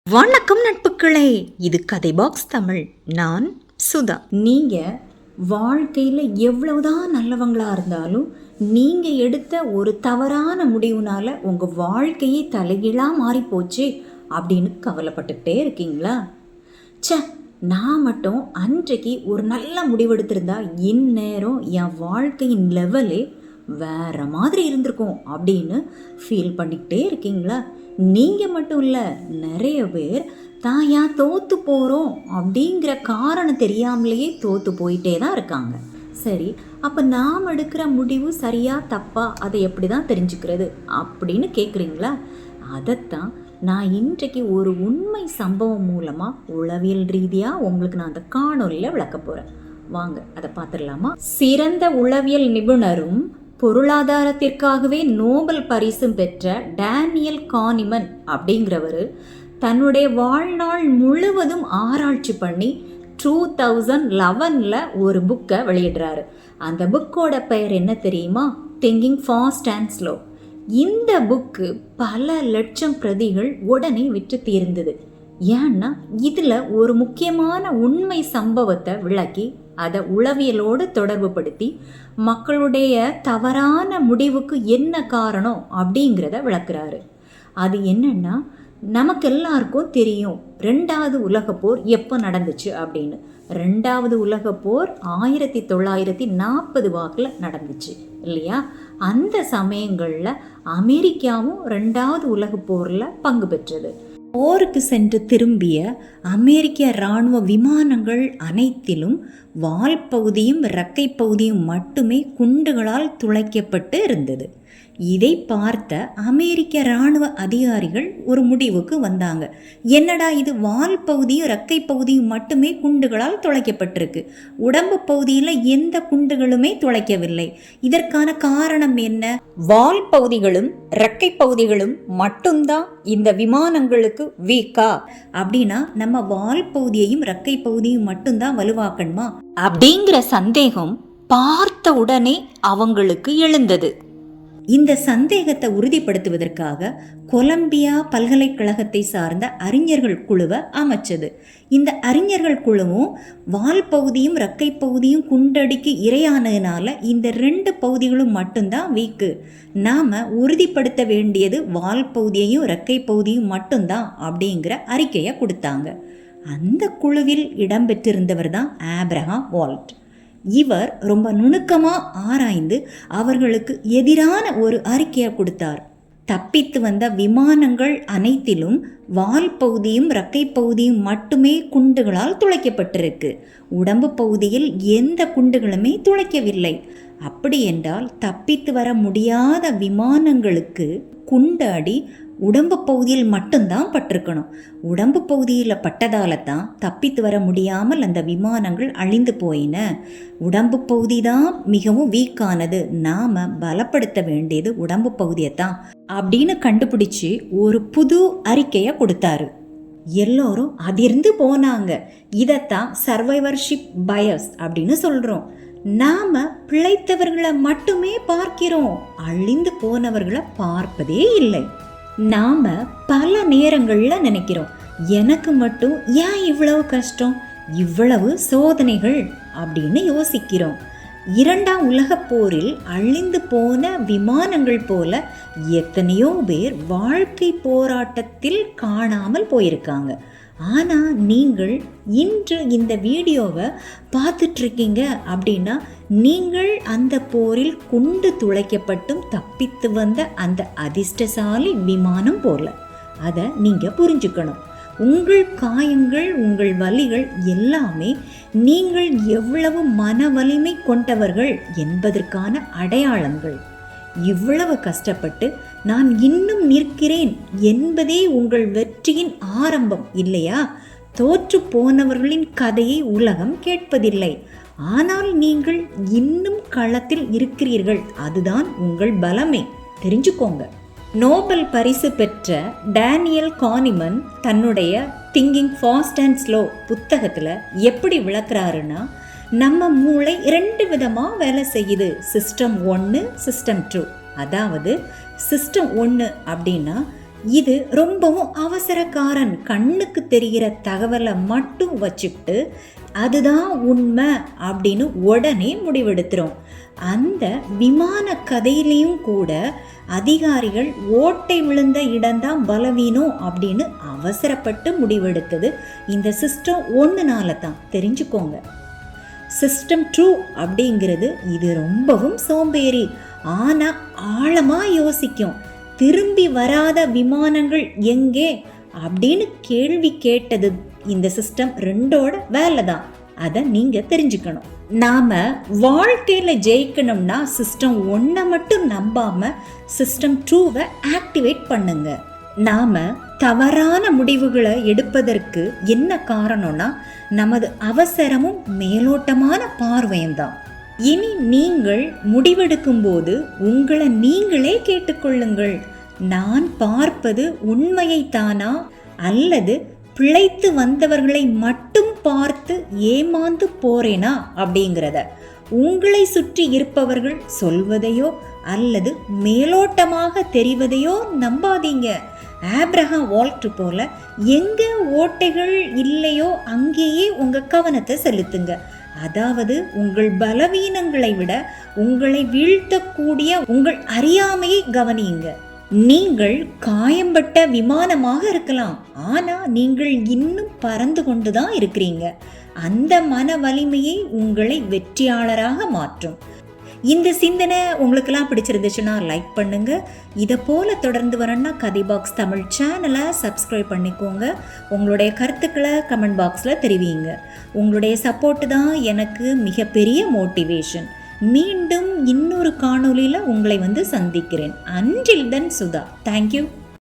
வணக்கம் நட்புகளே, இது கதை பாக்ஸ் தமிழ். நான் சுதா. நீங்கள் வாழ்க்கையில் எவ்வளவுதான் நல்லவங்களா இருந்தாலும் நீங்கள் எடுத்த ஒரு தவறான முடிவுனால உங்கள் வாழ்க்கையே தலைகீழாக மாறிப்போச்சு அப்படின்னு கவலைப்பட்டுக்கிட்டே இருக்கீங்களா? நான் மட்டும் அன்றைக்கு ஒரு நல்ல முடிவெடுத்திருந்தா இந்நேரம் என் வாழ்க்கையின் லெவலே வேற மாதிரி இருந்திருக்கும் அப்படின்னு ஃபீல் பண்ணிக்கிட்டே இருக்கீங்களா? நீங்கள் மட்டும் இல்லை, நிறைய பேர் தான் ஏன் தோற்று போகிறோம் அப்படிங்கிற காரணம் தெரியாமலேயே தோற்று போயிட்டே தான் இருக்காங்க. சரி, அப்போ நாம் எடுக்கிற முடிவு சரியா தப்பா, அதை எப்படி தான் தெரிஞ்சுக்கிறது அப்படின்னு கேட்குறீங்களா? அதைத்தான் நான் இன்றைக்கு ஒரு உண்மை சம்பவம் மூலமாக உளவியல் ரீதியாக உங்களுக்கு நான் அந்த காணொலியில் விளக்க போகிறேன். வாங்க அதை பார்த்துடலாமா? சிறந்த உளவியல் நிபுணரும் பொருளாதாரத்திற்காகவே நோபல் பரிசும் பெற்ற டேனியல் கானிமன் அப்படிங்கிறவர் தன்னுடைய வாழ்நாள் முழுவதும் ஆராய்ச்சி பண்ணி 2011 ஒரு புக்கை வெளியிடுறாரு. அந்த புக்கோட பெயர் என்ன தெரியுமா? Thinking fast and slow. இந்த புக்கு பல லட்சம் பிரதிகள் உடனே விற்று தீர்ந்தது. ஏன்னா இதில் ஒரு முக்கியமான உண்மை சம்பவத்தை விளக்கி அதை உளவியலோடு தொடர்பு படுத்தி மக்களுடைய தவறான முடிவுக்கு என்ன காரணம் அப்படிங்கிறத விளக்குறாரு. அது என்னன்னா, நமக்கு எல்லாருக்கும் தெரியும் 2வது உலகப்போர் எப்போ நடந்துச்சு அப்படின்னு. 2வது உலகப்போர் 1940 வாக்கில் நடந்துச்சு இல்லையா? அந்த சமயங்களில் அமெரிக்காவும் 2வது உலகப்போரில் பங்கு பெற்றது. போருக்கு சென்று திரும்பிய அமெரிக்க இராணுவ விமானங்கள் அனைத்திலும் வால் பகுதியும் இறக்கை பகுதியும் மட்டுமே குண்டுகளால் துளைக்கப்பட்டு இருந்தது. இதை பார்த்த அமெரிக்க இராணுவ அதிகாரிகள் ஒரு முடிவுக்கு வந்தாங்க. என்னடா இது, வால் பகுதியும் இறக்கை பகுதியும் மட்டுமே குண்டுகளால் துளைக்கப்பட்டிருக்கு, உடம்பு பகுதியில் எந்த குண்டுகளுமே துளைக்கவில்லை, இதற்கான காரணம் என்ன? வால் பகுதிகளும் இறக்கை பகுதிகளும் மட்டும்தான் இந்த விமானங்களுக்கு வீக்கா? அப்படின்னா நம்ம வால் பகுதியையும் இறக்கை பகுதியும் மட்டும்தான் வலுவாக்கணுமா அப்படிங்கிற சந்தேகம் பார்த்த உடனே அவங்களுக்கு எழுந்தது. இந்த சந்தேகத்தை உறுதிப்படுத்துவதற்காக கொலம்பியா பல்கலைக்கழகத்தை சார்ந்த அறிஞர்கள் குழுவை அமைச்சது. இந்த அறிஞர்கள் குழுவும் வால் பகுதியும் இறக்கை பகுதியும் குண்டடிக்கு இரையானதுனால இந்த 2 பகுதிகளும் மட்டும்தான் வீக்கு, நாம் உறுதிப்படுத்த வேண்டியது வால் பகுதியையும் இறக்கை பகுதியும் மட்டும்தான் அப்படிங்கிற அறிக்கையை கொடுத்தாங்க. அந்த குழுவில் இடம்பெற்றிருந்தவர் தான் ஆப்ரஹாம் வால்ட். இவர் ரொம்ப நுணுக்கமாக ஆராய்ந்து அவர்களுக்கு எதிரான ஒரு அறிக்கையை கொடுத்தார். தப்பித்து வந்த விமானங்கள் அனைத்திலும் வால் பகுதியும் இறக்கை பகுதியும் மட்டுமே குண்டுகளால் துளைக்கப்பட்டிருக்கு, உடம்பு பகுதியில் எந்த குண்டுகளுமே துளைக்கவில்லை. அப்படி என்றால் தப்பித்து வர முடியாத விமானங்களுக்கு குண்டு அடி உடம்பு பகுதியில் மட்டும்தான் பட்டிருக்கணும். உடம்பு பகுதியில் பட்டதால தான் தப்பித்து வர முடியாமல் அந்த விமானங்கள் அழிந்து போயின. உடம்பு பகுதி தான் மிகவும் வீக்கானது, நாம் பலப்படுத்த வேண்டியது உடம்பு பகுதியை தான் அப்படின்னு கண்டுபிடிச்சு ஒரு புது அறிக்கையை கொடுத்தாரு. எல்லோரும் அதிர்ந்து போனாங்க. இதைத்தான் சர்வைவர்ஷிப் பயஸ் அப்படின்னு சொல்கிறோம். நாம் பிழைத்தவர்களை மட்டுமே பார்க்கிறோம், அழிந்து போனவர்களை பார்ப்பதே இல்லை. நாம் பல நேரங்களில் நினைக்கிறோம், எனக்கு மட்டும் ஏன் இவ்வளவு கஷ்டம், இவ்வளவு சோதனைகள் அப்படின்னு யோசிக்கிறோம். 2ஆம் உலகப் போரில் அழிந்து போன விமானங்கள் போல எத்தனையோ பேர் வாழ்க்கை போராட்டத்தில் காணாமல் போயிருக்காங்க. ஆனால் நீங்கள் இன்று இந்த வீடியோவை பார்த்துட்ருக்கீங்க அப்படின்னா நீங்கள் அந்த போரில் குண்டு துளைக்கப்பட்டும் தப்பித்து வந்த அந்த அதிர்ஷ்டசாலி விமானம் போல. அதை நீங்கள் புரிஞ்சுக்கணும். உங்கள் காயங்கள், உங்கள் வலிகள் எல்லாமே நீங்கள் எவ்வளவு மன வலிமை கொண்டவர்கள் என்பதற்கான அடையாளங்கள். இவ்வளவு கஷ்டப்பட்டு நான் இன்னும் நிற்கிறேன் என்பதே உங்கள் வெற்றியின் ஆரம்பம் இல்லையா? தோற்று போனவர்களின் கதையை உலகம் கேட்பதில்லை, ஆனால் நீங்கள் இன்னும் களத்தில் இருக்கிறீர்கள், அதுதான் உங்கள் பலமே, தெரிஞ்சுக்கோங்க. நோபல் பரிசு பெற்ற டேனியல் கானிமன் தன்னுடைய திங்கிங் ஃபாஸ்ட் அண்ட் ஸ்லோ புத்தகத்தில் எப்படி விளக்குறாருன்னா, நம்ம மூளை 2 விதமாக வேலை செய்யுது, சிஸ்டம் 1, சிஸ்டம் 2. அதாவது சிஸ்டம் 1 அப்படின்னா இது ரொம்பவும் அவசரக்காரன், கண்ணுக்கு தெரிகிற தகவலை மட்டும் வச்சுக்கிட்டு அதுதான் உண்மை அப்படின்னு உடனே முடிவெடுத்துரும். அந்த விமான கதையிலையும் கூட அதிகாரிகள் ஓட்டை விழுந்த இடம்தான் பலவீனம் அப்படின்னு அவசரப்பட்டு முடிவெடுத்தது இந்த சிஸ்டம் ஒன்றுனால தான். தெரிஞ்சுக்கோங்க, சிஸ்டம் 2 அப்படிங்கிறது இது ரொம்பவும் சோம்பேறி, ஆனால் ஆழமாக யோசிக்கும். திரும்பி வராத விமானங்கள் எங்கே அப்படின்னு கேள்வி கேட்டது இந்த சிஸ்டம் 2ஓட வேலை தான். அதை நீங்கள் தெரிஞ்சுக்கணும். நாம் வாழ்க்கையில் ஜெயிக்கணும்னா சிஸ்டம் 1 மட்டும் நம்பாமல் சிஸ்டம் 2வை ஆக்டிவேட் பண்ணுங்க. நாம் தவறான முடிவுகளை எடுப்பதற்கு என்ன காரணம்னா நமது அவசரமும் மேலோட்டமான பார்வையும் தான். இனி நீங்கள் முடிவெடுக்கும் போது உங்களை நீங்களே கேட்டுக்கொள்ளுங்கள், நான் பார்ப்பது உண்மையைத்தானா அல்லது பிழைத்து வந்தவர்களை மட்டும் பார்த்து ஏமாந்து போறேனா அப்படிங்கிறத. உங்களை சுற்றி இருப்பவர்கள் சொல்வதையோ அல்லது மேலோட்டமாக தெரிவதையோ நம்பாதீங்க. ஆப்ரஹாம் வால்டர் போல எங்க ஓட்டைகள் இல்லையோ அங்கேயே உங்க கவனத்தை செலுத்துங்க. அதாவது உங்கள் பலவீனங்களை விட உங்களை வீழ்த்தக்கூடிய உங்கள் அறியாமையை கவனியுங்க. நீங்கள் காயம்பட்ட விமானமாக இருக்கலாம், ஆனா நீங்கள் இன்னும் பறந்து கொண்டுதான் இருக்கிறீங்க. அந்த மன வலிமையை உங்களை வெற்றியாளராக மாற்றும். இந்த சிந்தனை உங்களுக்கெல்லாம் பிடிச்சிருந்துச்சுன்னா லைக் பண்ணுங்க. இதை போல தொடர்ந்து வரணும்னா கதை பாக்ஸ் தமிழ் சேனலை சப்ஸ்கிரைப் பண்ணிக்கோங்க. உங்களுடைய கருத்துக்களை கமெண்ட் பாக்ஸில் தெரிவிங்க. உங்களுடைய சப்போர்ட்டு தான் எனக்கு மிகப்பெரிய மோட்டிவேஷன். மீண்டும் இன்னொரு காணொளியில் உங்களை சந்திக்கிறேன். Until then Sudha. தேங்க்யூ.